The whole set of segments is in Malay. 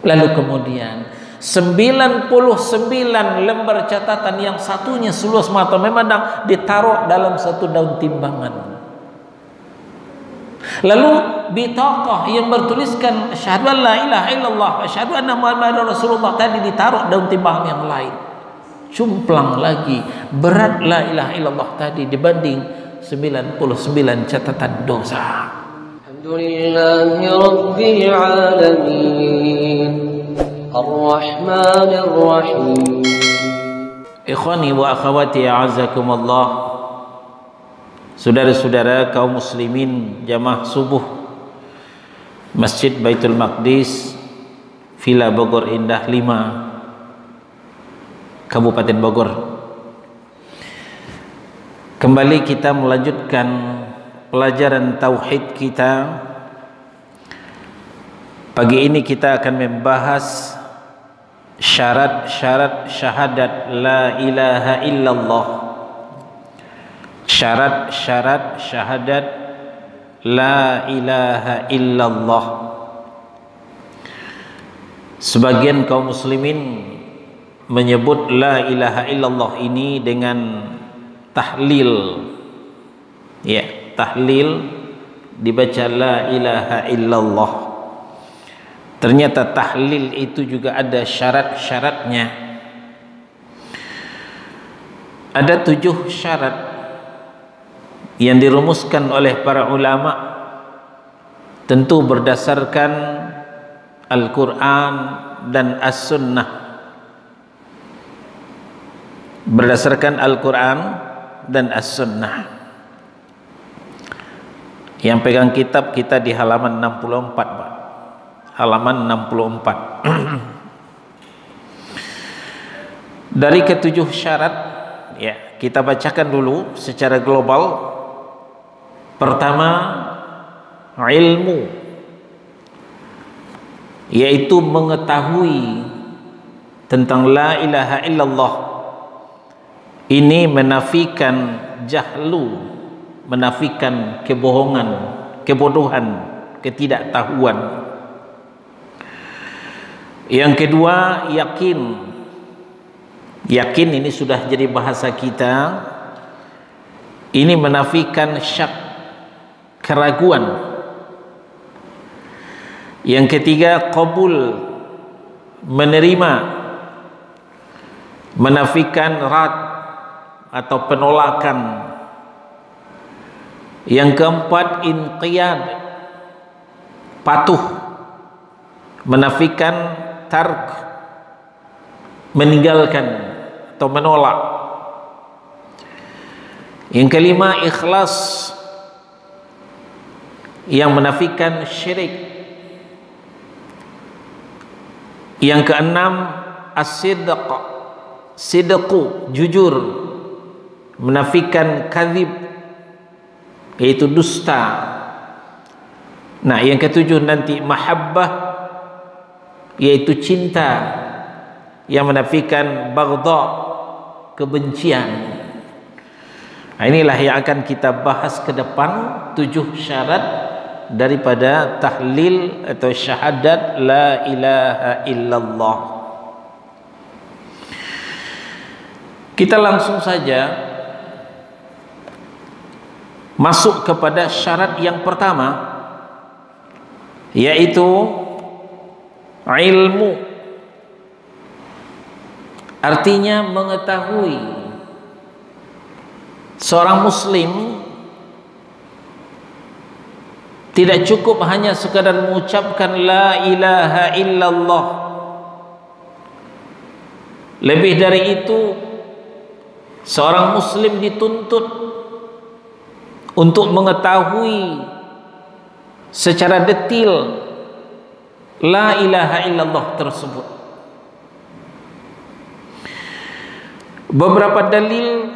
Lalu kemudian 99 lembar catatan yang satunya seluas mata memandang ditaruh dalam satu daun timbangan. Lalu bitaqah yang bertuliskan asyhadu an la ilaha illallah asyhadu anna muhammadar rasulullah tadi ditaruh daun timbangan yang lain. Cumplang lagi berat la ilaha illallah tadi dibanding 99 catatan dosa. Alhamdulillahi rabbil alamin arrahmanir rahim. Ikhwani wa akhwati a'azzakumullah, saudara-saudara kaum muslimin jamaah subuh Masjid Baitul Maqdis Villa Bogor Indah 5 Kabupaten Bogor. Kembali kita melanjutkan pelajaran tauhid kita. Pagi ini kita akan membahas syarat-syarat syahadat la ilaha illallah. Syarat-syarat syahadat la ilaha illallah. Sebagian kaum muslimin menyebut la ilaha illallah ini dengan tahlil. Ya, tahlil dibaca la ilaha illallah. Ternyata tahlil itu juga ada syarat-syaratnya. Ada 7 syarat yang dirumuskan oleh para ulama, tentu berdasarkan Al-Quran dan As-Sunnah. Berdasarkan Al-Quran dan As-Sunnah. Yang pegang kitab kita di halaman 64, Pak. Halaman 64. Dari ke-7 syarat, ya, kita bacakan dulu secara global. Pertama, ilmu, yaitu mengetahui tentang la ilaha illallah. Ini menafikan jahlu, menafikan kebohongan, kebodohan, ketidaktahuan. Yang kedua, yakin. Yakin ini sudah jadi bahasa kita. Ini menafikan syak, keraguan. Yang ketiga, qabul, menerima, menafikan rad atau penolakan. Yang keempat, inqiyad, patuh, menafikan tark, meninggalkan atau menolak. Yang kelima, ikhlas, yang menafikan syirik. Yang keenam, as-sidq, sidqu, jujur, menafikan kadzib, yaitu dusta. Nah, yang ketujuh nanti mahabbah, yaitu cinta, yang menafikan baghdha, kebencian. Nah, inilah yang akan kita bahas ke depan, 7 syarat daripada tahlil atau syahadat la ilaha illallah. Kita langsung saja masuk kepada syarat yang pertama, yaitu ilmu. Artinya mengetahui. Seorang muslim tidak cukup hanya sekadar mengucapkan la ilaha illallah. Lebih dari itu, seorang muslim dituntut untuk mengetahui secara detail la ilaha illallah tersebut. Beberapa dalil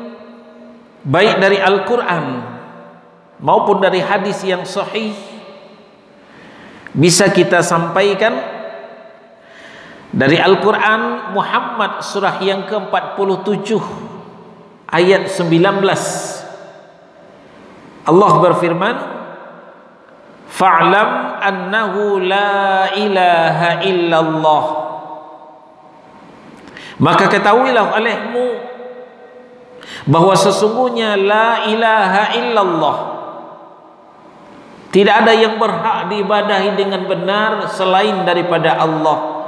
baik dari Al-Quran maupun dari hadis yang sahih bisa kita sampaikan. Dari Al-Quran, Muhammad surah yang ke-47 ayat 19, Allah berfirman, Fa'lam annahu la ilaha illallah. Maka ketahuilah olehmu bahwa sesungguhnya la ilaha illallah, tidak ada yang berhak diibadahi dengan benar selain daripada Allah.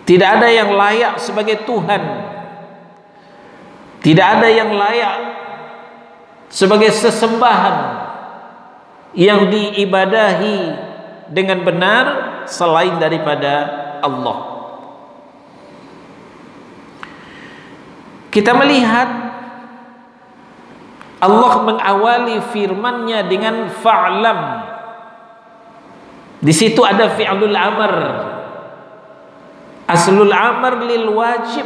Tidak ada yang layak sebagai Tuhan, tidak ada yang layak sebagai sesembahan yang diibadahi dengan benar selain daripada Allah. Kita melihat Allah mengawali firman-Nya dengan fa'lam. Di situ ada fi'lul amr. Aslul amr lil wajib.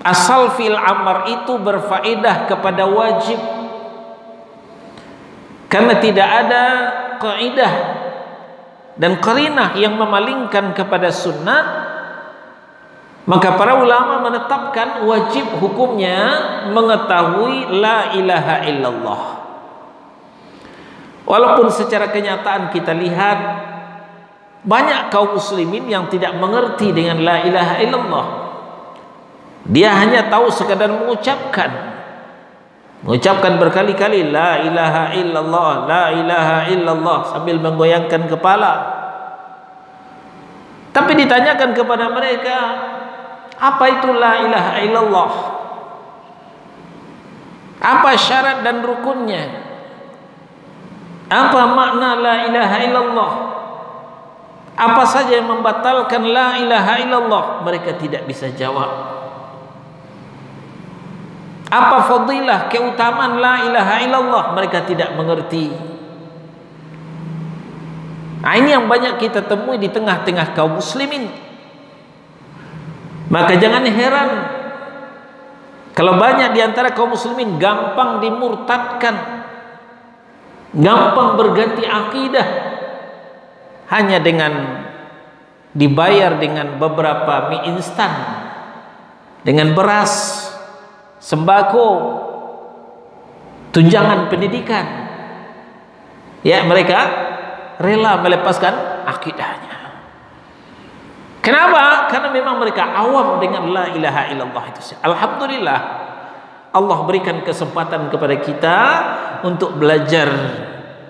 Asal fi'l amr itu berfaedah kepada wajib. Karena tidak ada kaidah dan qarinah yang memalingkan kepada sunnah, maka para ulama menetapkan wajib hukumnya mengetahui la ilaha illallah. Walaupun secara kenyataan kita lihat banyak kaum muslimin yang tidak mengerti dengan la ilaha illallah. Dia hanya tahu sekadar mengucapkan berkali-kali la ilaha illallah, la ilaha illallah sambil menggoyangkan kepala. Tapi ditanyakan kepada mereka, apa itu la ilaha illallah? Apa syarat dan rukunnya? Apa makna la ilaha illallah? Apa saja yang membatalkan la ilaha illallah? Mereka tidak bisa jawab. Apa fadilah, keutamaan la ilaha illallah? Mereka tidak mengerti. Nah, ini yang banyak kita temui di tengah-tengah kaum muslimin. Maka jangan heran kalau banyak di antara kaum muslimin gampang dimurtadkan, gampang berganti akidah hanya dengan dibayar dengan beberapa mie instan, dengan beras, sembako, tunjangan pendidikan. Ya, mereka rela melepaskan akidahnya. Kenapa? Karena memang mereka awam dengan la ilaha illallah itu. Alhamdulillah Allah berikan kesempatan kepada kita untuk belajar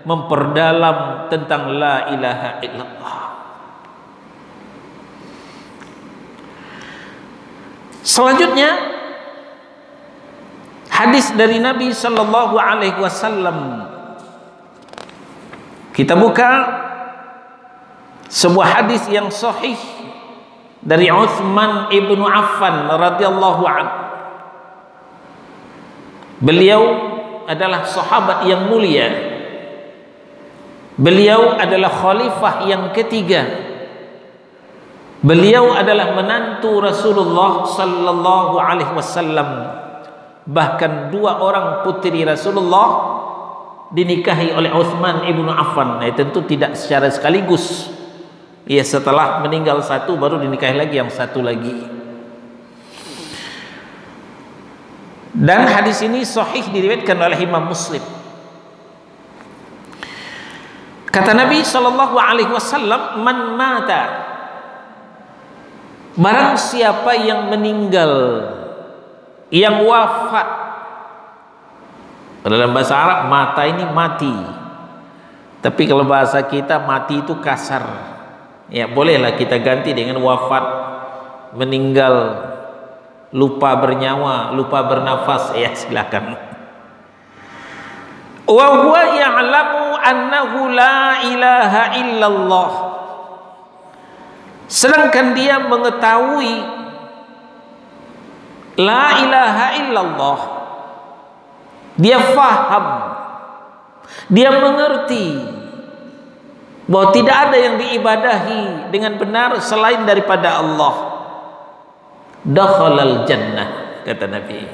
memperdalam tentang la ilaha illallah. Selanjutnya hadis dari Nabi sallallahu alaihi wasallam. Kita buka sebuah hadis yang sahih dari Utsman ibnu Affan radhiyallahu anhu. Beliau adalah sahabat yang mulia. Beliau adalah khalifah yang ketiga. Beliau adalah menantu Rasulullah sallallahu alaihi wasallam. Bahkan dua orang putri Rasulullah dinikahi oleh Utsman ibnu Affan. Nah, tentu tidak secara sekaligus. Ya, setelah meninggal satu baru dinikahi lagi yang satu lagi. Dan hadis ini sahih diriwayatkan oleh Imam Muslim. Kata Nabi sallallahu alaihi wasallam, "Man mata," barang siapa yang meninggal, yang wafat. Dalam bahasa Arab mata ini mati. Tapi kalau bahasa kita mati itu kasar. Ya, bolehlah kita ganti dengan wafat, meninggal, lupa bernyawa, lupa bernafas. Ya, silakan. Wa huwa ya'lamu annahu la ilaha illallah. Sedangkan dia mengetahui la ilaha illallah. Dia faham, dia mengerti bahwa tidak ada yang diibadahi dengan benar selain daripada Allah. Dakhalal jannah, kata Nabi.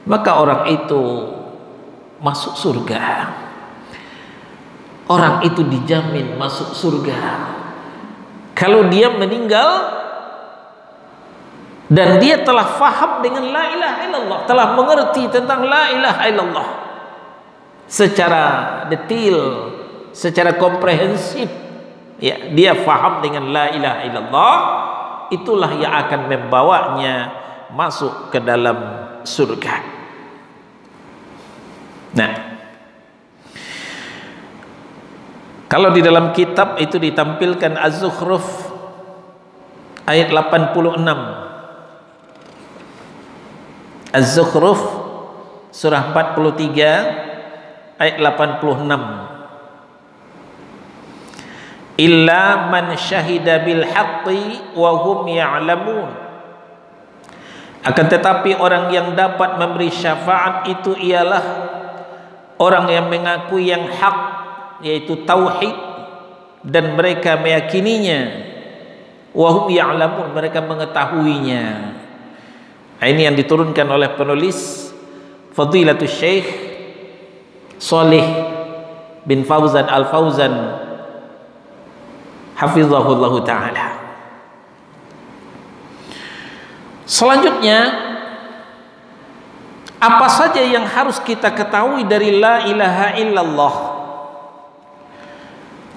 Maka orang itu masuk surga. Orang itu dijamin masuk surga kalau dia meninggal dan dia telah faham dengan la ilaha illallah, telah mengerti tentang la ilaha illallah. secara detail, secara komprehensif, ya, dia faham dengan la ilaha illallah, itulah yang akan membawanya masuk ke dalam surga. Nah, kalau di dalam kitab itu ditampilkan Az-Zukhruf ayat 86. Az-Zukhruf surah 43 ayat 86. Illa man syahida bil haqqi wa hum ya'lamun. Akan tetapi orang yang dapat memberi syafaat itu ialah orang yang mengakui yang hak, yaitu tauhid, dan mereka meyakininya. Wa hum ya'lamun, mereka mengetahuinya. Ini yang diturunkan oleh penulis Fadilatul Syekh Shalih bin Fauzan Al-Fauzan hafizahullahu ta'ala. Selanjutnya, apa saja yang harus kita ketahui dari la ilaha illallah?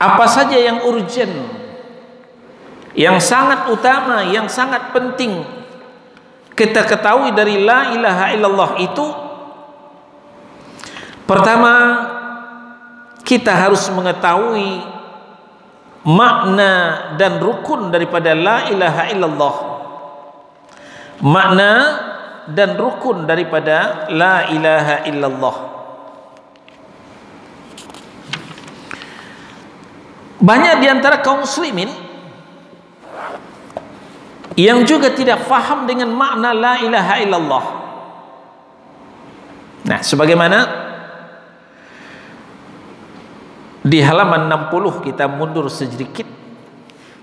Apa saja yang urgent, yang sangat utama, yang sangat penting kita ketahui dari la ilaha illallah itu? Pertama, kita harus mengetahui makna dan rukun daripada la ilaha illallah. Makna dan rukun daripada la ilaha illallah. Banyak di antara kaum muslimin yang juga tidak faham dengan makna la ilaha illallah. Nah, sebagaimana di halaman 60 kita mundur sedikit,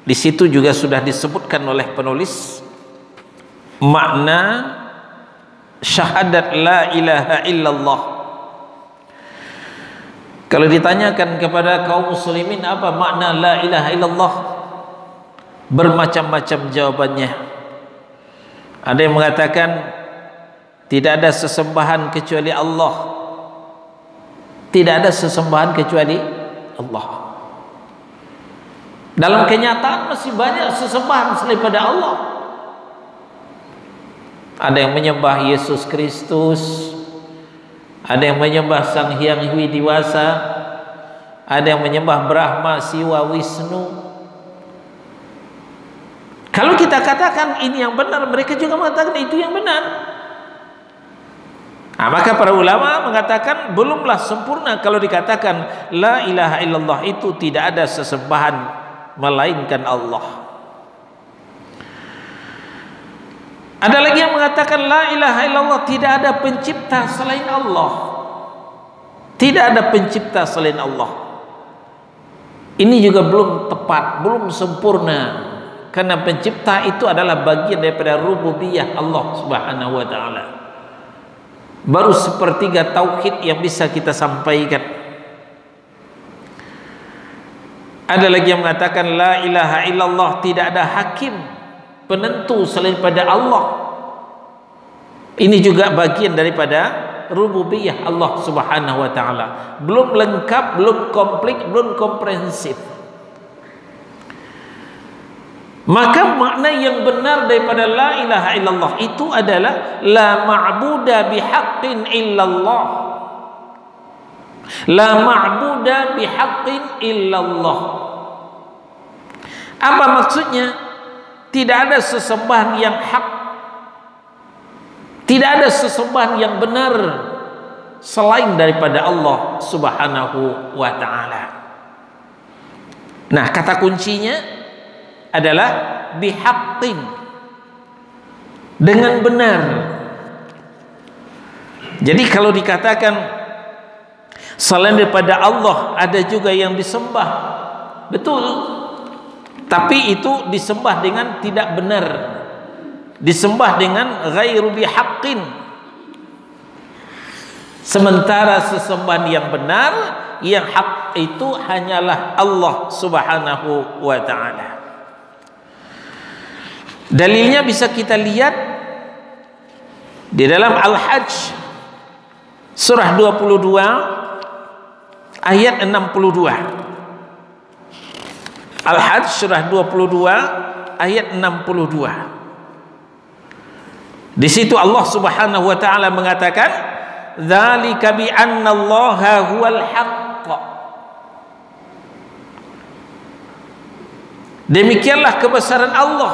di situ juga sudah disebutkan oleh penulis makna syahadat la ilaha illallah. Kalau ditanyakan kepada kaum muslimin apa makna la ilaha illallah, bermacam-macam jawabannya. Ada yang mengatakan tidak ada sesembahan kecuali Allah, tidak ada sesembahan kecuali Allah. Dalam kenyataan masih banyak sesembahan selain pada Allah. Ada yang menyembah Yesus Kristus, ada yang menyembah Sang Hyang Widiwasa, ada yang menyembah Brahma, Siwa, Wisnu. Kalau kita katakan ini yang benar, mereka juga mengatakan itu yang benar. Nah, maka para ulama mengatakan belumlah sempurna kalau dikatakan la ilaha illallah itu tidak ada sesembahan melainkan Allah. Ada lagi yang mengatakan la ilaha illallah tidak ada pencipta selain Allah. Tidak ada pencipta selain Allah. Ini juga belum tepat, belum sempurna, karena pencipta itu adalah bagian daripada rububiyah Allah Subhanahu wa taala. Baru sepertiga tauhid yang bisa kita sampaikan. Ada lagi yang mengatakan la ilaha illallah tidak ada hakim penentu selain pada Allah. Ini juga bagian daripada rububiyah Allah Subhanahu wa taala. Belum lengkap, belum komplit, belum komprehensif. Maka makna yang benar daripada la ilaha illallah itu adalah la ma'buda bihaqqin illallah. La ma'buda bihaqqin illallah. Apa maksudnya? Tidak ada sesembahan yang hak, tidak ada sesembahan yang benar selain daripada Allah Subhanahu wa ta'ala. Nah, kata kuncinya adalah bihaqqin, dengan benar. Jadi kalau dikatakan selain daripada Allah ada juga yang disembah, betul, tapi itu disembah dengan tidak benar, disembah dengan ghairu bihaqqin. Sementara sesembahan yang benar, yang hak itu hanyalah Allah Subhanahu wa ta'ala. Dalilnya bisa kita lihat di dalam Al-Hajj surah 22 ayat 62. Al-Hajj surah 22 ayat 62. Di situ Allah Subhanahu wa taala mengatakan, "Dzalika bi anna Allaha huwal haqq." Demikianlah kebesaran Allah,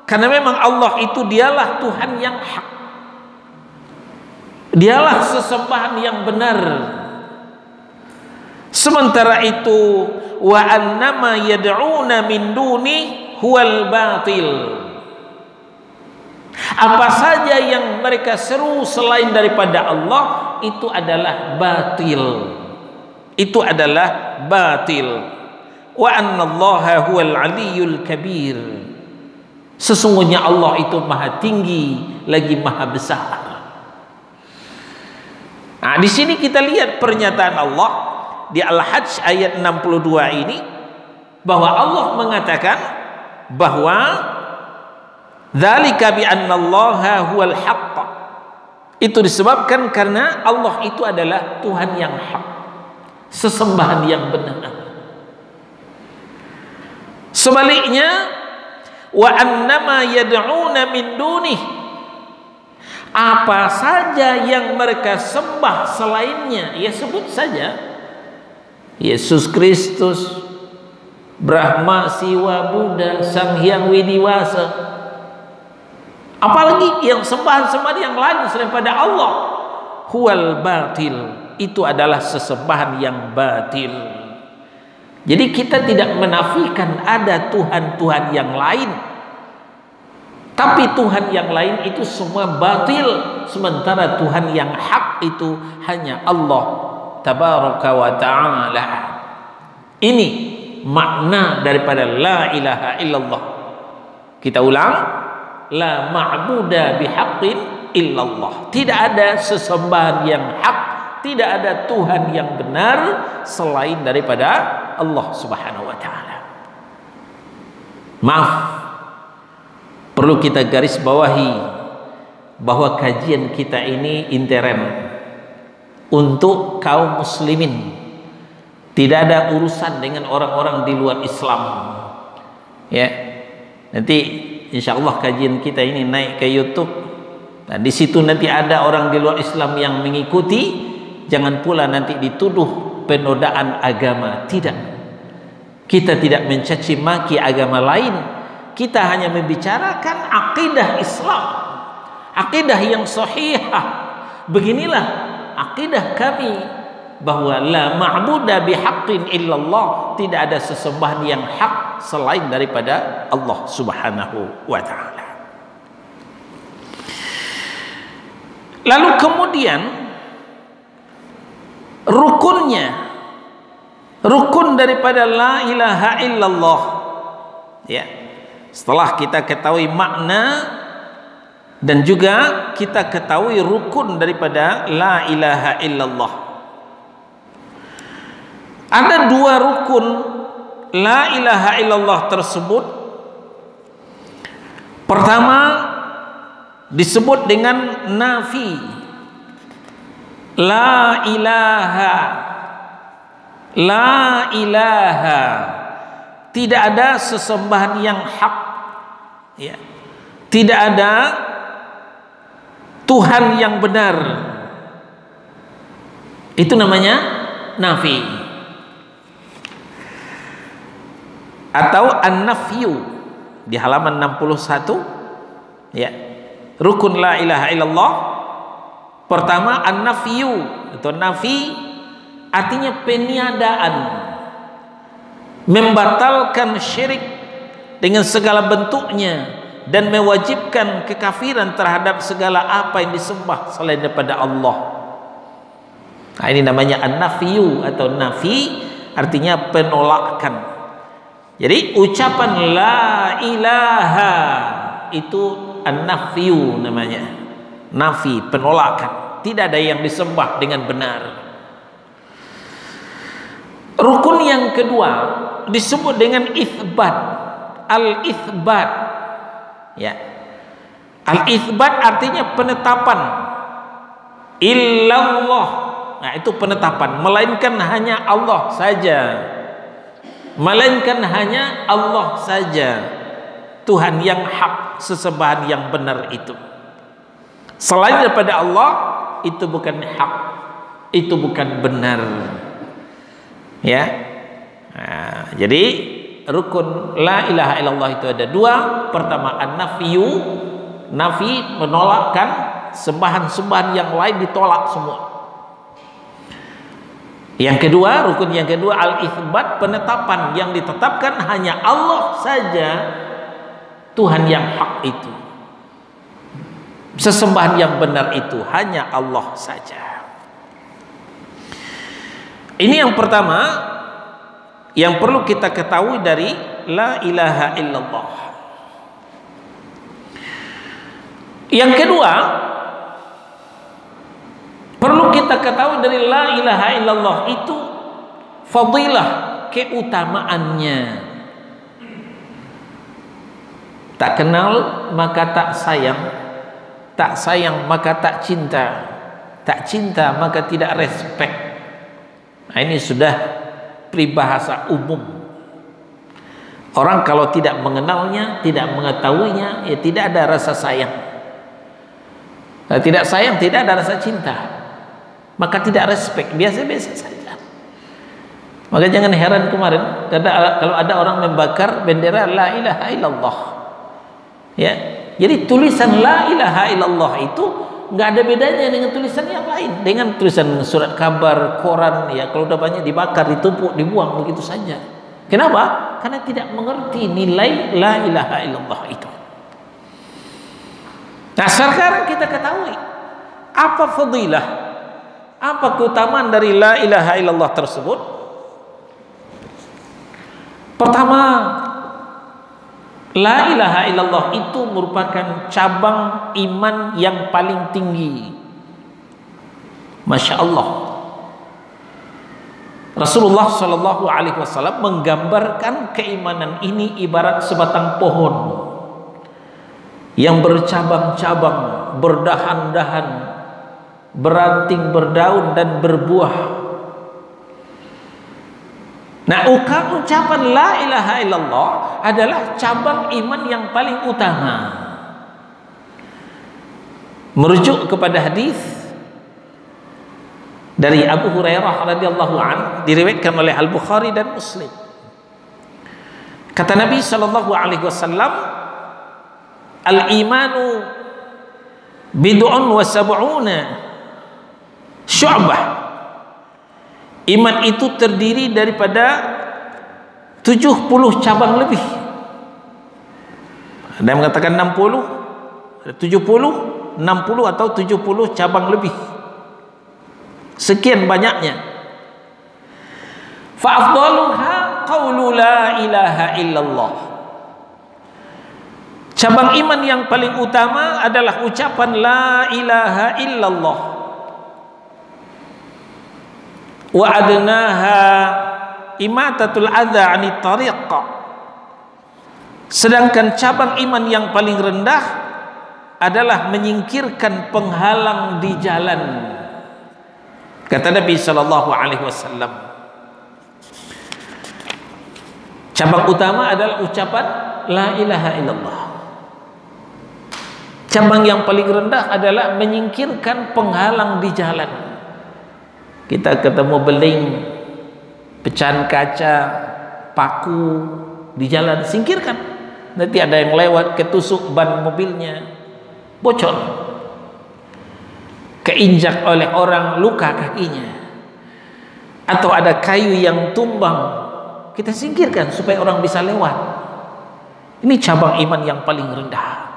karena memang Allah itu dialah Tuhan yang hak. Dialah sesembahan yang benar. Sementara itu, wa annama yad'una min duni huwal batil. Apa saja yang mereka seru selain daripada Allah itu adalah batil. Itu adalah batil. Wa annallaha huwal aliyyul kabir. Sesungguhnya Allah itu maha tinggi lagi maha besar. Nah, di sini kita lihat pernyataan Allah di Al-Hajj ayat 62 ini, bahwa Allah mengatakan bahwa dzalika bi annallaha huwal haqq. Itu disebabkan karena Allah itu adalah Tuhan yang hak, sesembahan yang benar. Sebaliknya, wa annama yad'una min dunih, apa saja yang mereka sembah selainnya, ya sebut saja Yesus Kristus, Brahma, Siwa, Buddha, Sang Hyang Widiwasa, apalagi yang sembahan-sembahan yang lain selain pada Allah, huwal batil, itu adalah sesembahan yang batil. Jadi kita tidak menafikan ada Tuhan-Tuhan yang lain, tapi Tuhan yang lain itu semua batil, sementara Tuhan yang hak itu hanya Allah tabaraka wa ta'ala. Ini makna daripada la ilaha illallah. Kita ulang, la ma'buda bihaqqin illallah. Tidak ada sesembahan yang hak, tidak ada Tuhan yang benar selain daripada Allah Subhanahu wa ta'ala. Maaf, perlu kita garis bawahi bahwa kajian kita ini intern untuk kaum muslimin. Tidak ada urusan dengan orang-orang di luar Islam. Ya. Nanti insya Allah kajian kita ini naik ke YouTube. Nah, di situ nanti ada orang di luar Islam yang mengikuti. Jangan pula nanti dituduh penodaan agama. Tidak. Kita tidak mencaci maki agama lain. Kita hanya membicarakan akidah Islam, akidah yang sahihah. Beginilah akidah kami, bahwa la ma'buda bihaqqin illallah, tidak ada sesembahan yang hak selain daripada Allah Subhanahu wa ta'ala. Lalu kemudian rukunnya, rukun daripada la ilaha illallah, ya. Setelah kita ketahui makna dan juga kita ketahui rukun daripada la ilaha illallah, ada dua rukun la ilaha illallah tersebut. Pertama disebut dengan nafi, la ilaha, la ilaha, tidak ada sesembahan yang hak, ya. Tidak ada Tuhan yang benar. Itu namanya nafi atau an-nafyu di halaman 61, ya. Rukun la ilaha illallah pertama an-nafyu atau nafi, artinya peniadaan, membatalkan syirik dengan segala bentuknya dan mewajibkan kekafiran terhadap segala apa yang disembah selain daripada Allah. Nah, ini namanya an-nafyu atau nafi, artinya penolakan. Jadi ucapan la ilaha itu an-nafyu namanya, nafi, penolakan, tidak ada yang disembah dengan benar. Rukun yang kedua disebut dengan itsbat, al-itsbat, ya. Al-itsbat artinya penetapan, illallah, Nah, itu penetapan, melainkan hanya Allah saja. Melainkan hanya Allah saja, Tuhan yang hak, sesembahan yang benar itu. Selain daripada Allah, itu bukan hak, itu bukan benar. Ya. Nah, jadi rukun la ilaha illallah itu ada dua. Pertama, an-nafyu, nafi, menolakkan sembahan-sembahan yang lain, ditolak semua. Yang kedua, rukun yang kedua, al-itsbat, penetapan, yang ditetapkan hanya Allah saja Tuhan yang hak itu, sesembahan yang benar itu hanya Allah saja. Ini yang pertama yang perlu kita ketahui dari la ilaha illallah. Yang kedua, perlu kita ketahui dari la ilaha illallah itu fadilah, keutamaannya. Tak kenal maka tak sayang, tak sayang maka tak cinta, tak cinta maka tidak respect. Nah, ini sudah peribahasa umum. Orang kalau tidak mengenalnya, tidak mengetahuinya, ya tidak ada rasa sayang. Nah, tidak sayang, tidak ada rasa cinta, maka tidak respect, biasa-biasa saja. Maka jangan heran kemarin kalau ada orang membakar bendera la ilaha illallah. Ya, jadi tulisan la ilaha illallah itu nggak ada bedanya dengan tulisan yang lain, dengan tulisan surat kabar, koran. Ya, kalau udah banyak dibakar, ditumpuk, dibuang begitu saja. Kenapa? Karena tidak mengerti nilai la ilaha illallah itu. Nah, sekarang kita ketahui apa fadilah, apa keutamaan dari la ilaha illallah tersebut. Pertama, la ilaha illallah itu merupakan cabang iman yang paling tinggi. Masya Allah, Rasulullah Shallallahu Alaihi Wasallam menggambarkan keimanan ini ibarat sebatang pohon yang bercabang-cabang, berdahan-dahan, beranting, berdaun dan berbuah. Nah, ucapan la ilaha illallah adalah cabang iman yang paling utama. Merujuk kepada hadis dari Abu Hurairah radhiyallahu anhu, diriwayatkan oleh Al-Bukhari dan Muslim. Kata Nabi sallallahu alaihi wasallam, al-imanu bid'un wa sab'una syu'bah. Iman itu terdiri daripada 70 cabang lebih. Ada yang mengatakan 60, 70, 60 atau 70 cabang lebih. Sekian banyaknya. Fa afdaluha qaulu la ilaha illallah. Cabang iman yang paling utama adalah ucapan la ilaha illallah. Wa adnaha imatatul adza 'anit tariq. Sedangkan cabang iman yang paling rendah adalah menyingkirkan penghalang di jalan. Kata Nabi sallallahu alaihi wasallam, cabang utama adalah ucapan la ilaha illallah. Cabang yang paling rendah adalah menyingkirkan penghalang di jalan. Kita ketemu beling, pecahan kaca, paku di jalan, singkirkan. Nanti ada yang lewat, ketusuk ban mobilnya, bocor, keinjak oleh orang, luka kakinya, atau ada kayu yang tumbang, kita singkirkan supaya orang bisa lewat. Ini cabang iman yang paling rendah.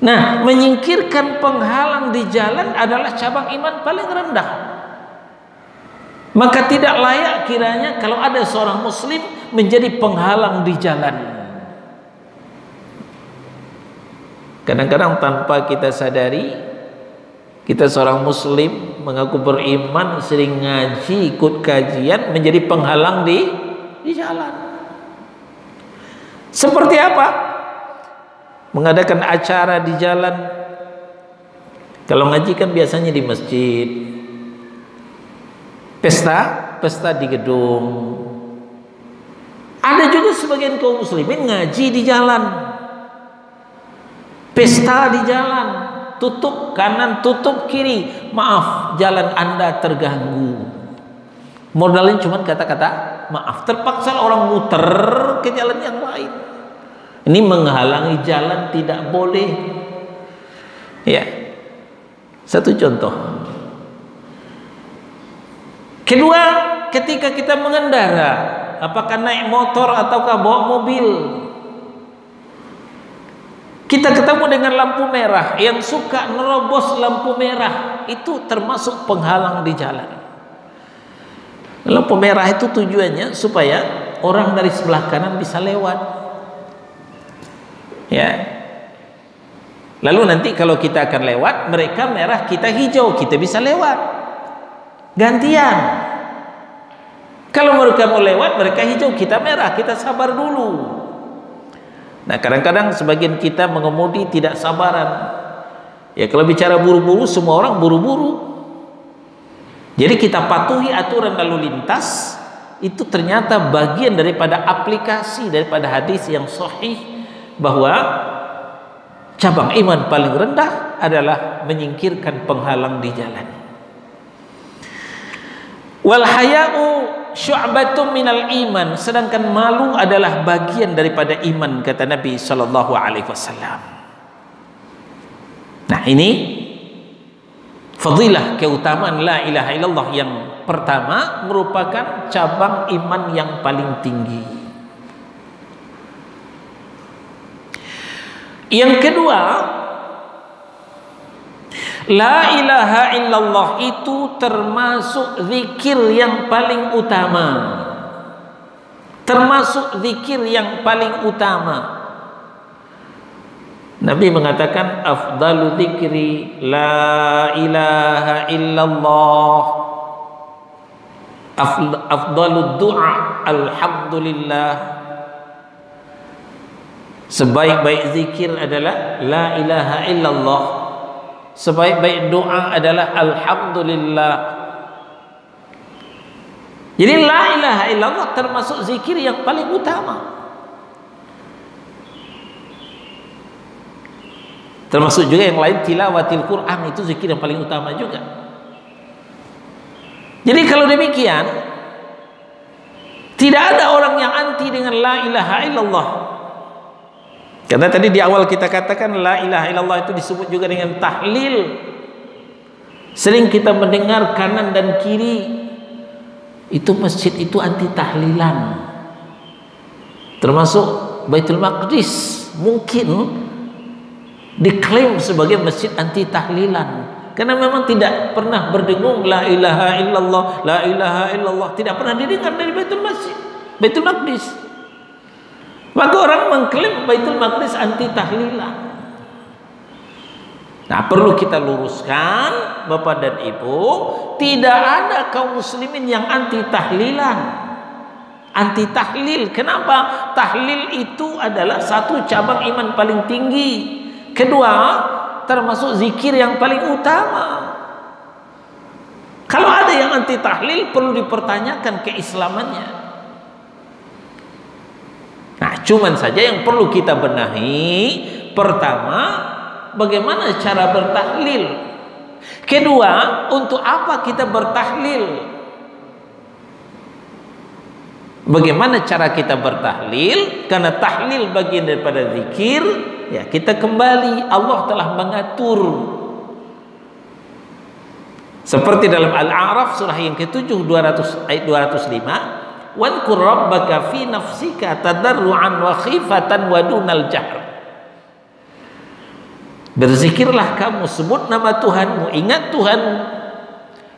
Nah, menyingkirkan penghalang di jalan adalah cabang iman paling rendah. Maka tidak layak kiranya kalau ada seorang muslim menjadi penghalang di jalan. Kadang-kadang tanpa kita sadari, kita seorang muslim mengaku beriman, sering ngaji, ikut kajian, menjadi penghalang di jalan. Seperti apa? Mengadakan acara di jalan, Kalau ngaji kan biasanya di masjid, pesta di gedung. Ada juga sebagian kaum muslimin ngaji di jalan, pesta di jalan, tutup kanan, tutup kiri. Maaf, jalan Anda terganggu. Modalnya cuma kata-kata maaf. Terpaksa orang muter ke jalan yang lain. Ini menghalangi jalan, tidak boleh. Ya, satu contoh. Kedua, ketika kita mengendara, apakah naik motor ataukah bawa mobil, kita ketemu dengan lampu merah, yang suka nerobos lampu merah itu termasuk penghalang di jalan. Lampu merah itu tujuannya supaya orang dari sebelah kanan bisa lewat. Ya. Lalu nanti kalau kita akan lewat, mereka merah, kita hijau, kita bisa lewat. Gantian. Kalau mereka mau lewat, mereka hijau, kita merah, kita sabar dulu. Nah, kadang-kadang sebagian kita mengemudi tidak sabaran. Ya, kalau bicara buru-buru, semua orang buru-buru. Jadi kita patuhi aturan lalu lintas. Itu ternyata bagian daripada aplikasi daripada hadis yang sahih, bahwa cabang iman paling rendah adalah menyingkirkan penghalang di jalan. Wal haya'u syu'batun minal iman, sedangkan malu adalah bagian daripada iman, kata Nabi sallallahu alaihi wasallam. Nah, ini fadilah keutamaan la ilaha illallah yang pertama, merupakan cabang iman yang paling tinggi. Yang kedua, la ilaha illallah itu termasuk zikir yang paling utama. Termasuk zikir yang paling utama. Nabi mengatakan afdalu dzikri la ilaha illallah, afdalu du'a alhamdulillah. Sebaik-baik zikir adalah la ilaha illallah. Sebaik-baik doa adalah alhamdulillah. Jadi la ilaha illallah termasuk zikir yang paling utama. Termasuk juga yang lain, tilawatil Quran, itu zikir yang paling utama juga. Jadi kalau demikian, tidak ada orang yang anti dengan la ilaha illallah. Karena tadi di awal kita katakan la ilaha illallah itu disebut juga dengan tahlil. Sering kita mendengar kanan dan kiri, itu masjid itu anti tahlilan. Termasuk Baitul Maqdis mungkin diklaim sebagai masjid anti tahlilan, karena memang tidak pernah berdengung la ilaha illallah, la ilaha illallah, tidak pernah didengar dari Baitul Maqdis. Maka orang mengklaim Baitul Maqdis anti tahlilan. Nah, perlu kita luruskan, Bapak dan Ibu, tidak ada kaum muslimin yang anti tahlilan, anti tahlil. Kenapa? Tahlil itu adalah satu cabang iman paling tinggi. Kedua, termasuk zikir yang paling utama. Kalau ada yang anti tahlil, perlu dipertanyakan keislamannya. Nah, cuman saja yang perlu kita benahi, pertama, bagaimana cara bertahlil. Kedua, untuk apa kita bertahlil? Bagaimana cara kita bertahlil? Karena tahlil bagian daripada zikir. Ya, kita kembali, Allah telah mengatur. Seperti dalam Al-A'raf surah yang ke-7 ayat 205. Wadhkur rabbaka fi nafsika tadarruan wa khifatan wa dunal jahr. Berzikirlah kamu, sebut nama Tuhanmu, ingat Tuhanmu,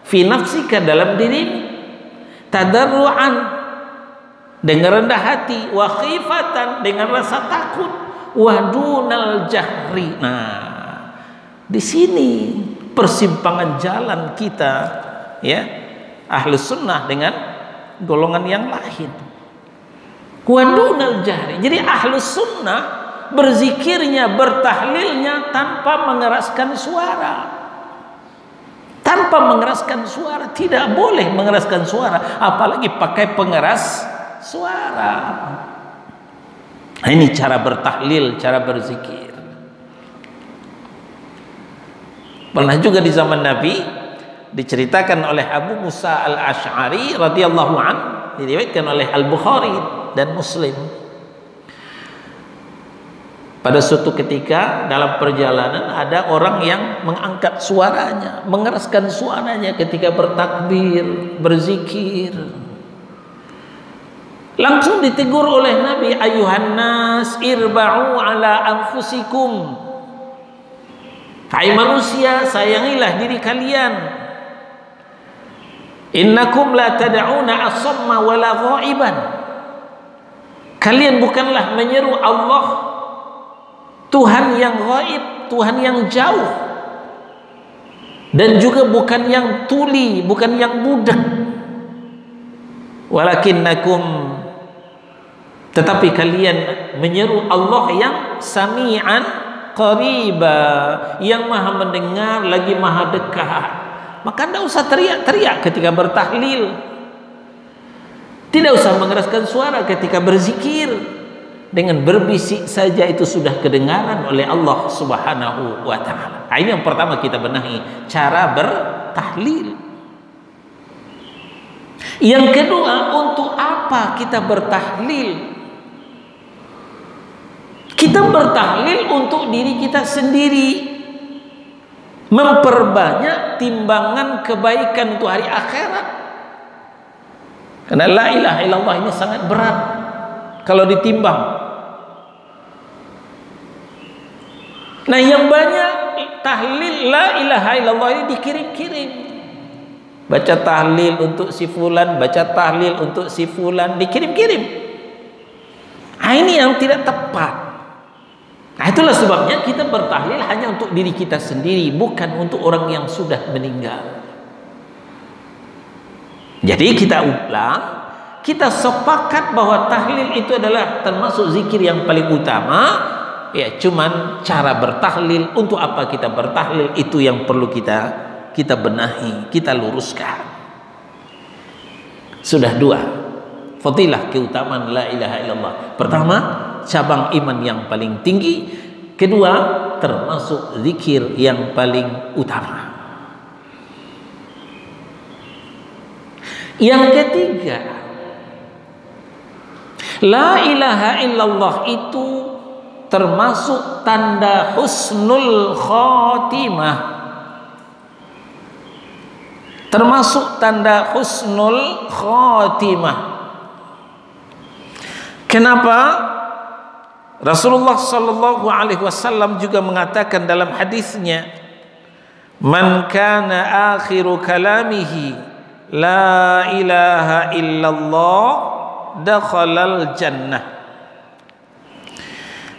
fi nafsika dalam dirimu, tadarruan dengan rendah hati, wa khifatan dengan rasa takut, wa dunal jahri. Nah, di sini persimpangan jalan kita, ya, Ahlus Sunnah dengan golongan yang lain. Wadunal jahri. Jadi Ahlus Sunnah berzikirnya, bertahlilnya tanpa mengeraskan suara. tanpa mengeraskan suara. Tidak boleh mengeraskan suara, apalagi pakai pengeras suara. Nah, ini cara bertahlil, cara berzikir. Pernah juga di zaman Nabi diceritakan oleh Abu Musa al-Ash'ari radhiyallahu an, diriwayatkan oleh Al-Bukhari dan Muslim. Pada suatu ketika dalam perjalanan ada orang yang mengangkat suaranya, mengeraskan suaranya ketika bertakbir, berzikir. Langsung ditegur oleh Nabi, ayuhan nas irba'u ala anfusikum. Hai manusia, sayangilah diri kalian. Innakum la tad'una as-samma wala ghaiban. Kalian bukanlah menyeru Allah, Tuhan yang gaib, Tuhan yang jauh, dan juga bukan yang tuli, bukan yang budak. Walakinnakum, tetapi kalian menyeru Allah yang sami'an qariba, yang maha mendengar lagi maha dekat. Maka tidak usah teriak-teriak ketika bertahlil, tidak usah mengeraskan suara ketika berzikir. Dengan berbisik saja itu sudah kedengaran oleh Allah Subhanahu wa ta'ala. Ini yang pertama kita benahi, cara bertahlil. Yang kedua, untuk apa kita bertahlil? Kita bertahlil untuk diri kita sendiri, memperbanyak timbangan kebaikan untuk hari akhirat. Karena la ilaha illallah ini sangat berat kalau ditimbang. Nah, yang banyak tahlil la ilaha illallah ini dikirim-kirim. Baca tahlil untuk si fulan, baca tahlil untuk si fulan, dikirim-kirim. Nah, ini yang tidak tepat. Nah, itulah sebabnya kita bertahlil hanya untuk diri kita sendiri, bukan untuk orang yang sudah meninggal. Jadi kita ulang, kita sepakat bahwa tahlil itu adalah termasuk zikir yang paling utama. Ya, cuman cara bertahlil, untuk apa kita bertahlil, itu yang perlu kita benahi, kita luruskan. Sudah dua fadilah keutamaan la ilaha illallah. Pertama, cabang iman yang paling tinggi. Kedua, termasuk zikir yang paling utama. Yang ketiga, la ilaha illallah itu termasuk tanda husnul khotimah. Termasuk tanda husnul khotimah. Kenapa? Rasulullah sallallahu alaihi wasallam juga mengatakan dalam hadisnya, man kana akhiru kalamihi la ilaha illallah dakhalal jannah.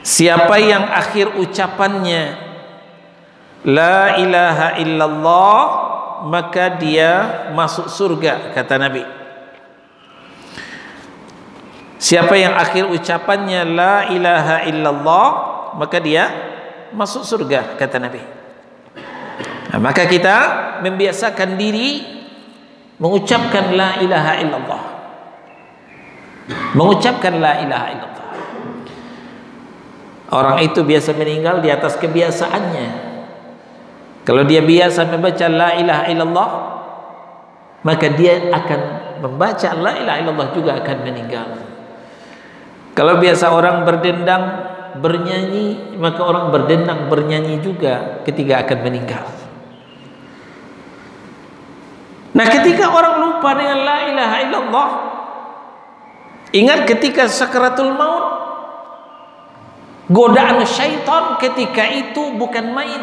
Siapa yang akhir ucapannya la ilaha illallah, maka dia masuk surga, kata Nabi. Siapa yang akhir ucapannya la ilaha illallah, maka dia masuk surga, kata Nabi. Nah, maka kita membiasakan diri mengucapkan la ilaha illallah, mengucapkan la ilaha illallah. Orang itu biasa meninggal di atas kebiasaannya. Kalau dia biasa membaca la ilaha illallah, maka dia akan membaca la ilaha illallah juga akan meninggal. Kalau biasa orang berdendang, bernyanyi, maka orang berdendang, bernyanyi juga ketika akan meninggal. Nah, ketika orang lupa dengan la ilaha illallah, ingat ketika sakaratul maut, godaan syaitan ketika itu bukan main,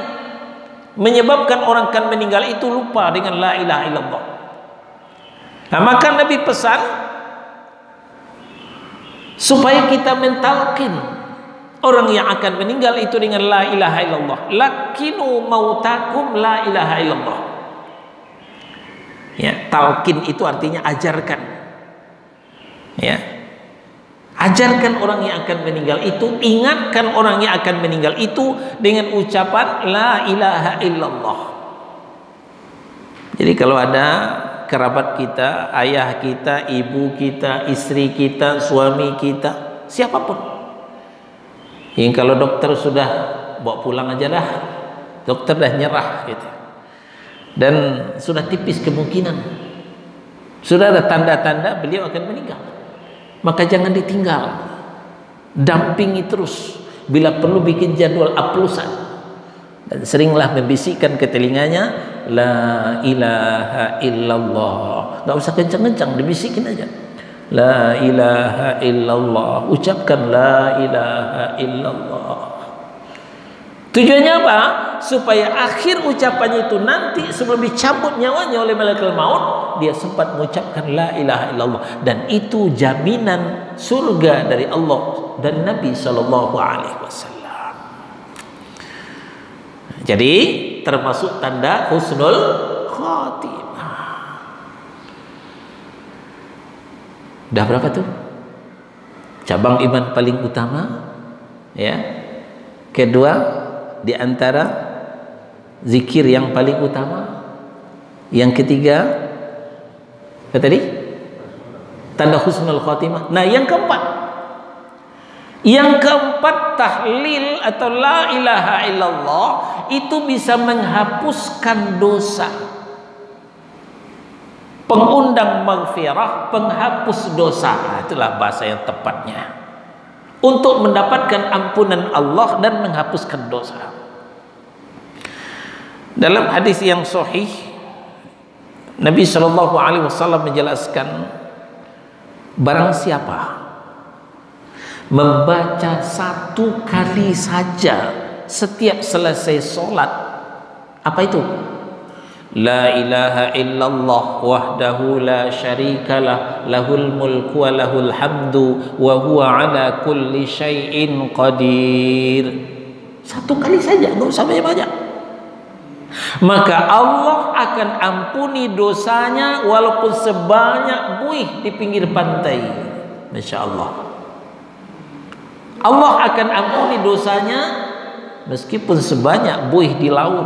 menyebabkan orang akan meninggal itu lupa dengan la ilaha illallah. Nah, maka Nabi pesan supaya kita mentalkin orang yang akan meninggal itu dengan la ilaha illallah. Lakinu mautakum la ilaha illallah. Ya, talkin itu artinya ajarkan. Ya, ajarkan orang yang akan meninggal itu, ingatkan orang yang akan meninggal itu dengan ucapan la ilaha illallah. Jadi kalau ada kerabat kita, ayah kita, ibu kita, istri kita, suami kita, siapapun, yang kalau dokter sudah bawa pulang aja lah, dokter dah nyerah gitu, dan sudah tipis kemungkinan, sudah ada tanda-tanda beliau akan meninggal, maka jangan ditinggal, dampingi terus, bila perlu bikin jadwal aplusan, dan seringlah membisikkan ke telinganya, la ilaha illallah. Enggak usah kencang-kencang, dibisikin aja, la ilaha illallah, ucapkan la ilaha illallah. Tujuannya apa? Supaya akhir ucapannya itu nanti sebelum dicabut nyawanya oleh malaikat maut, dia sempat mengucapkan la ilaha illallah, dan itu jaminan surga dari Allah dan Nabi sallallahu alaihi wasallam. Jadi termasuk tanda husnul khatimah. Dah berapa tuh? Cabang iman paling utama, ya. Kedua, di antara zikir yang paling utama. Yang ketiga, apa tadi? Tanda husnul khatimah. Nah, yang keempat, tahlil atau la ilaha illallah itu bisa menghapuskan dosa, pengundang maghfirah, penghapus dosa. Nah, itulah bahasa yang tepatnya, untuk mendapatkan ampunan Allah dan menghapuskan dosa. Dalam hadis yang sahih, Nabi sallallahu alaihi wasallam menjelaskan, barang siapa membaca satu kali saja setiap selesai solat, apa itu? La ilaha illallah wahdahu la syarikalah, lahul mulku wa lahul hamdu wa huwa ala kulli syai'in qadir. Satu kali saja, enggak usah banyak-banyak. Maka Allah akan ampuni dosanya walaupun sebanyak buih di pinggir pantai. Masya Allah. Allah akan ampuni dosanya meskipun sebanyak buih di laut,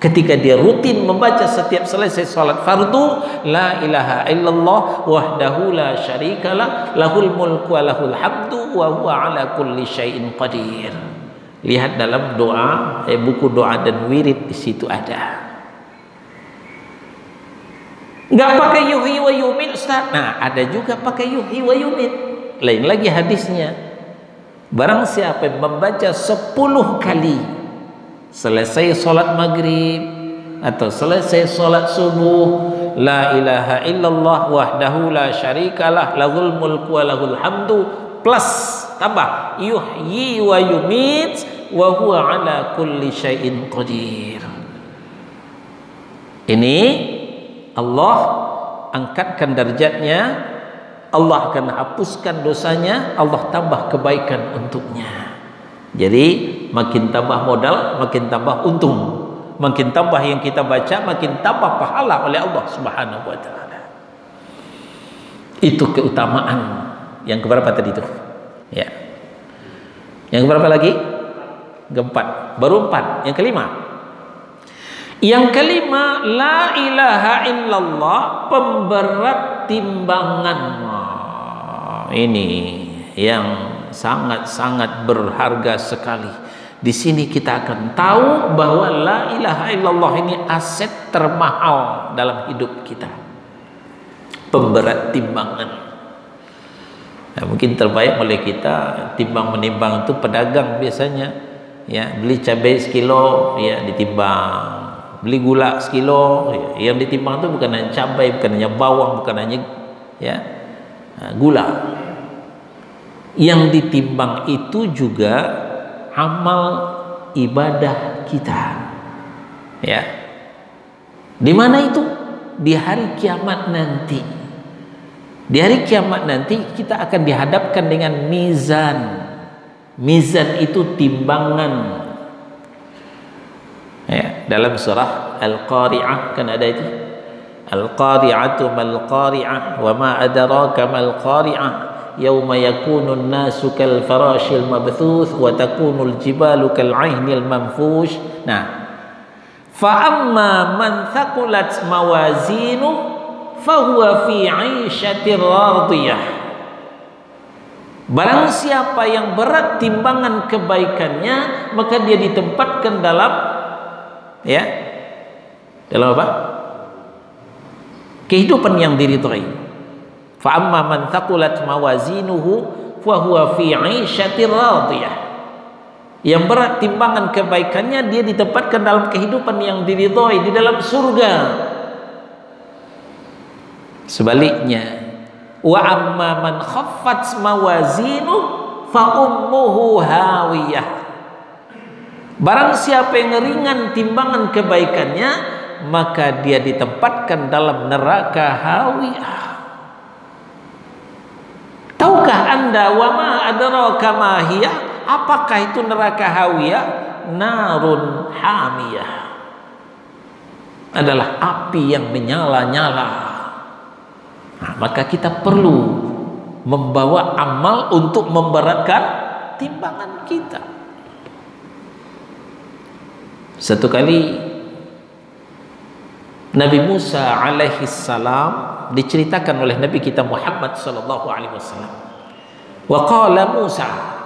ketika dia rutin membaca setiap selesai salat fardu, la ilaha illallah wahdahu la syarikalah, lahul mulku wa lahul hamdu wa huwa ala kulli syai'in qadir. Lihat dalam doa, buku doa dan wirid, di situ ada. Enggak pakai yuhyi wa yumit, Ustaz. Nah, ada juga pakai yuhyi wa yumit. Lain lagi hadisnya. Barang siapa yang membaca 10 kali selesai solat maghrib atau selesai solat subuh, la ilaha illallah wahdahu la syarikalah, lahul mulku wa lahul hamdu, plus tambah yuhyi wa yumit wa huwa ala kulli syai'in qadir. Ini Allah angkatkan derajatnya, Allah akan hapuskan dosanya, Allah tambah kebaikan untuknya. Jadi makin tambah modal, makin tambah untung. Makin tambah yang kita baca, makin tambah pahala oleh Allah Subhanahu wa taala. Itu keutamaan yang keberapa tadi itu? Ya. Yang keberapa lagi? Keempat. Baru 4. Yang kelima. Yang kelima, la ilaha illallah pemberat timbangan. Ini yang sangat-sangat berharga sekali. Di sini kita akan tahu bahwa la ilaha illallah ini aset termahal dalam hidup kita. Pemberat timbangan. Nah, mungkin terbaik oleh kita timbang menimbang itu pedagang biasanya, ya, beli cabai sekilo, ya, ditimbang. Beli gula sekilo, ya, yang ditimbang itu bukan hanya cabai, bukan hanya bawang, bukan hanya, ya, gula. Yang ditimbang itu juga amal ibadah kita, ya. Di mana itu? Di hari kiamat nanti. Di hari kiamat nanti kita akan dihadapkan dengan mizan. Mizan itu timbangan. Ya, dalam surah Al-Qari'ah kan ada itu. Al-Qari'atu mal qari'ah wa ma adraka mal qari'ah yauma yakunun nasu kal farashil mabthuth wa takunul jibalu kal 'ainil manfush. Nah, Fa amma man thaqulat mawazinu fahuwa fi 'aisyatir radiyah. Barang siapa yang berat timbangan kebaikannya, maka dia ditempatkan dalam dalam apa? Kehidupan yang diridhai. Fa amma man thaqulat mawazinuhu fahuwa fi 'aisyatir radiyah. Yang berat timbangan kebaikannya, dia ditempatkan dalam kehidupan yang diridhoi, di dalam surga. Sebaliknya, wa amma man khaffat mawazinu fa ummuhu hawiyah. Barang siapa yang ringan timbangan kebaikannya, maka dia ditempatkan dalam neraka hawiyah. Tahukah Anda wa ma adraka ma hiya? Apakah itu neraka hawiyah? Narun hamiyah. Adalah api yang menyala-nyala. Nah, maka kita perlu membawa amal untuk memberatkan timbangan kita. Satu kali Nabi Musa alaihi salam diceritakan oleh Nabi kita Muhammad sallallahu alaihi wasallam. Wa qala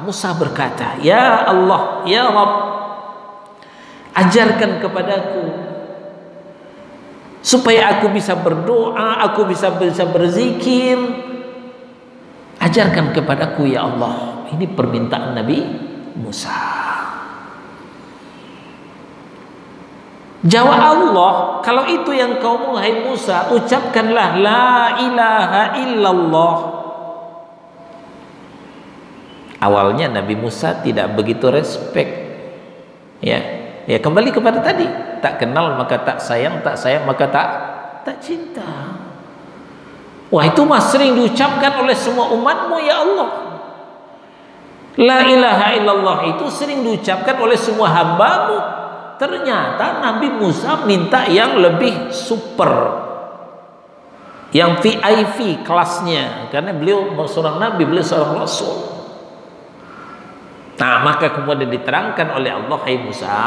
Musa berkata, "Ya Allah, ya Rabb, ajarkan kepadaku supaya aku bisa berdoa, aku bisa berzikir. Ajarkan kepadaku ya Allah." Ini permintaan Nabi Musa. Jawab Allah, "Kalau itu yang kau mau, hai Musa, ucapkanlah la ilaha illallah." Awalnya Nabi Musa tidak begitu respect. Ya, kembali kepada tadi, tak kenal maka tak sayang, tak sayang maka tak cinta. Wah, itu mah sering diucapkan oleh semua umatmu ya Allah. La ilaha illallah itu sering diucapkan oleh semua hambamu. Ternyata Nabi Musa minta yang lebih super, yang VIP kelasnya, karena beliau seorang nabi, beliau seorang rasul. Nah, maka kemudian diterangkan oleh Allah, hai Musa,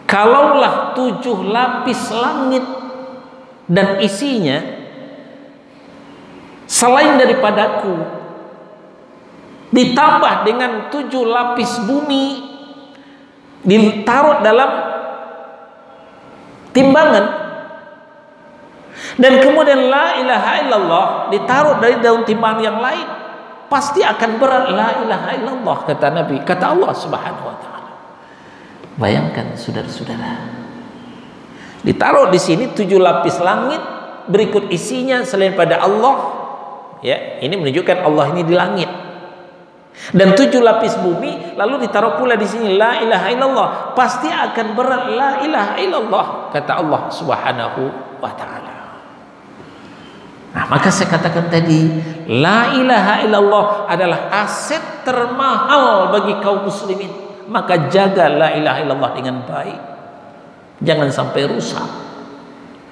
kalaulah 7 lapis langit dan isinya selain daripadaku ditambah dengan 7 lapis bumi ditaruh dalam timbangan, dan kemudian la ilaha illallah ditaruh dari daun timbangan yang lain, pasti akan berat la ilaha illallah, kata Nabi, kata Allah Subhanahu wa taala. Bayangkan saudara-saudara, ditaruh di sini 7 lapis langit, berikut isinya selain pada Allah. Ya, ini menunjukkan Allah ini di langit. Dan 7 lapis bumi, lalu ditaruh pula di sini la ilaha illallah, pasti akan berat la ilaha illallah, kata Allah Subhanahu wa taala. Nah, maka saya katakan tadi, la ilaha illallah adalah aset termahal bagi kaum muslimin. Maka jaga la ilaha illallah dengan baik, jangan sampai rusak.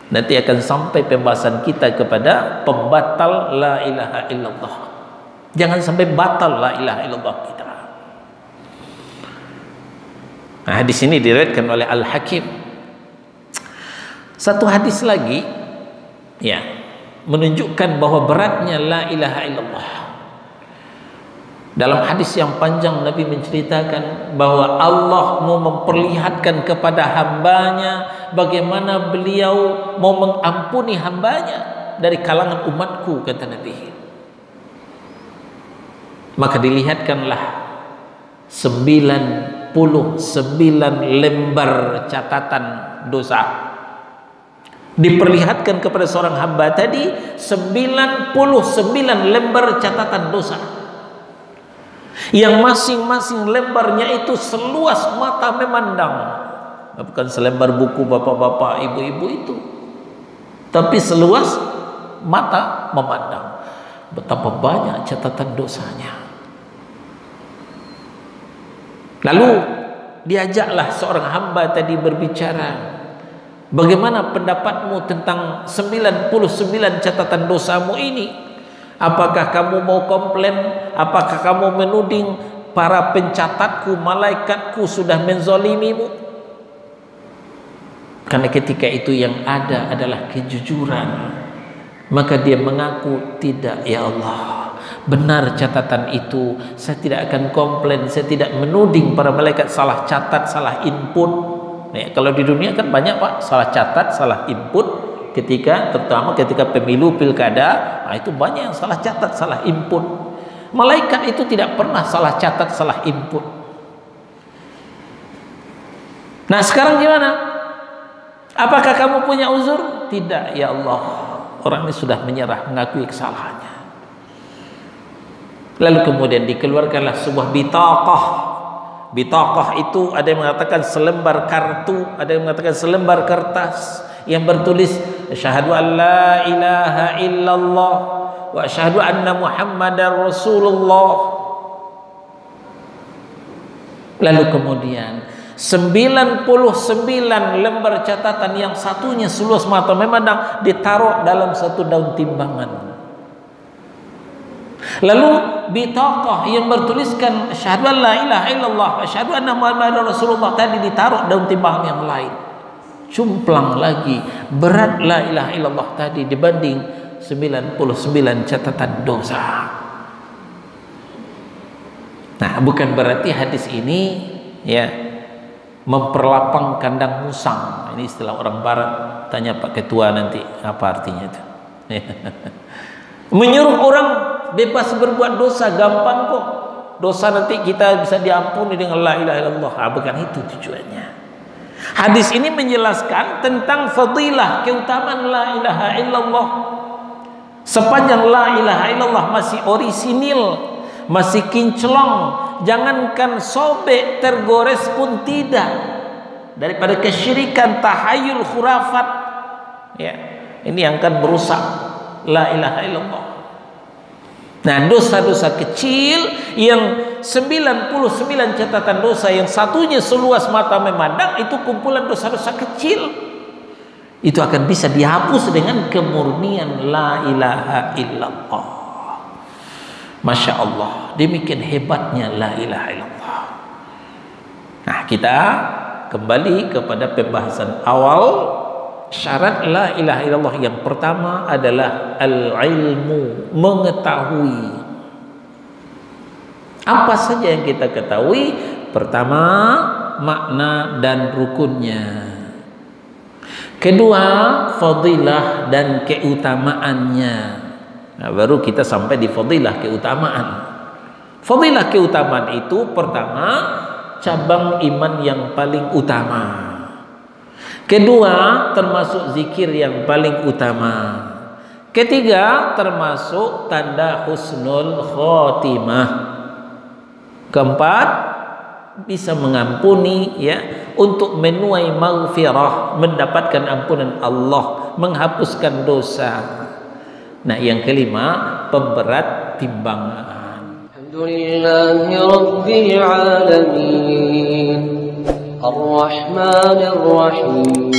Nanti akan sampai pembahasan kita kepada pembatal la ilaha illallah. Jangan sampai batal la ilaha illallah kita. Nah, di sini diriwayatkan oleh Al-Hakim. Satu hadis lagi, ya, menunjukkan bahwa beratnya la ilaha illallah. Dalam hadis yang panjang Nabi menceritakan bahwa Allah mau memperlihatkan kepada hambanya bagaimana beliau mau mengampuni hambanya dari kalangan umatku, kata Nabi. Maka dilihatkanlah 99 lembar catatan dosa. Diperlihatkan kepada seorang hamba tadi 99 lembar catatan dosa, yang masing-masing lembarnya itu seluas mata memandang. Bukan selembar buku bapak-bapak, ibu-ibu itu, tapi seluas mata memandang. Betapa banyak catatan dosanya. Lalu diajaklah seorang hamba tadi berbicara, bagaimana pendapatmu tentang 99 catatan dosamu ini? Apakah kamu mau komplain? Apakah kamu menuding para pencatatku, malaikatku sudah menzolimimu? Karena ketika itu yang ada adalah kejujuran, maka dia mengaku, tidak ya Allah, benar catatan itu, saya tidak akan komplain, saya tidak menuding para malaikat salah catat, salah input. Ya, kalau di dunia kan banyak Pak, salah catat, salah input, terutama ketika pemilu pilkada, nah itu banyak yang salah catat, salah input. Malaikat itu tidak pernah salah catat, salah input. Nah sekarang gimana? Apakah kamu punya uzur? Tidak ya Allah, orang ini sudah menyerah, mengakui kesalahannya. Lalu kemudian dikeluarkanlah sebuah bitaqah. Bitaqah itu ada yang mengatakan selembar kartu, ada yang mengatakan selembar kertas yang bertulis asyhadu an la ilaha illallah wa asyhadu anna muhammadar rasulullah. Lalu kemudian 99 lembar catatan yang satunya seluas mata memandang ditaruh dalam satu daun timbangan. Lalu bitaqah yang bertuliskan asyhadu an la ilaha illallah asyhadu anna muhammadar rasulullah tadi ditaruh daun timbangan yang lain. Cumplang lagi berat la ilaha illallah tadi dibanding 99 catatan dosa. Nah, bukan berarti hadis ini ya memperlapang kandang musang. Ini istilah orang barat. Tanya Pak Ketua nanti apa artinya itu. Menyuruh orang bebas berbuat dosa gampang kok. Dosa nanti kita bisa diampuni dengan la ilaha illallah. Bukan itu tujuannya. Hadis ini menjelaskan tentang fadilah, keutamaan la ilaha illallah. Sepanjang la ilaha illallah masih orisinil, masih kinclong, jangankan sobek tergores pun tidak, daripada kesyirikan, tahayul, khurafat, ya ini yang akan merusak la ilaha illallah. Nah, dosa-dosa kecil yang 99 catatan dosa yang satunya seluas mata memandang, itu kumpulan dosa-dosa kecil, itu akan bisa dihapus dengan kemurnian la ilaha illallah. Masya Allah, demikian hebatnya la ilaha illallah. Nah, kita kembali kepada pembahasan awal. Syarat la ilaha illallah yang pertama adalah al-ilmu, mengetahui. Apa saja yang kita ketahui? Pertama, makna dan rukunnya. Kedua, fadilah dan keutamaannya. Nah, baru kita sampai di fadilah, keutamaan. Fadilah, keutamaan itu pertama, cabang iman yang paling utama. Kedua, termasuk zikir yang paling utama. Ketiga, termasuk tanda husnul khotimah. Keempat, bisa mengampuni, ya, untuk menuai maghfirah, mendapatkan ampunan Allah, menghapuskan dosa. Nah, yang kelima, pemberat timbangan. Alhamdulillahi Rabbil Alamin Ar-Rahmanir Rahim